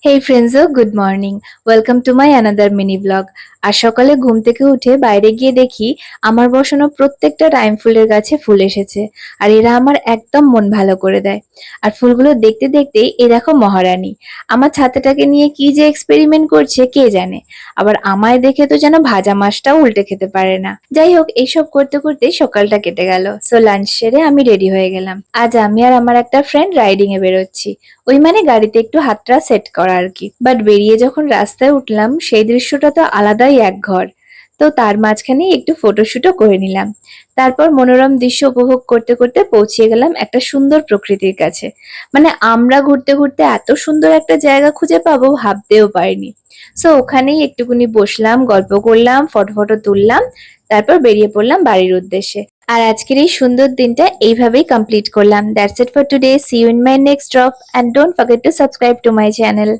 Hey friends, good morning. Welcome to my another mini blog. আর সকালে ঘুম থেকে উঠে বাইরে গিয়ে দেখি আমার বসানো প্রত্যেকটা টাইম ফুলের গাছে ফুল এসেছে। আর এরা আমার একদম মন ভালো করে দেয়। আর ফুলগুলো দেখতে দেখতে এ দেখো মহারানী আমার ছাতাটাকে নিয়ে কি যে এক্সপেরিমেন্ট করছে কে জানে। আবার আমায় দেখে তো যেন ভাজা মাছটাও উল্টে খেতে পারে না। যাই হোক, এইসব করতে করতে সকালটা কেটে গেল। সো লাঞ্চ সেরে আমি রেডি হয়ে গেলাম। আজ আমি আর আমার একটা ফ্রেন্ড রাইডিং এ বেরোচ্ছি। ওই মানে গাড়িতে একটু হাতটা সেট করা আর কি। বাট বেরিয়ে যখন রাস্তায় উঠলাম সেই দৃশ্যটা তো আলাদাই এক ঘর। তো তার মাঝখানেই একটু ফটোশুটও করে নিলাম। তারপর মনোরম দৃশ্য উপভোগ করতে করতে পৌঁছে গেলাম একটা সুন্দর প্রকৃতির কাছে। মানে আমরা ঘুরতে ঘুরতে এত সুন্দর একটা জায়গা খুঁজে পাবো ভাবতেও পারিনি। সো ওখানেই একটুকুনি বসলাম, গল্প করলাম, ফটো ফটো তুললাম। তারপর বেরিয়ে পড়লাম বাড়ির উদ্দেশ্যে। আর আজকের এই সুন্দর দিনটা এইভাবেই কমপ্লিট করলাম। That's it for today. See you in my next drop, and don't forget to subscribe to my channel.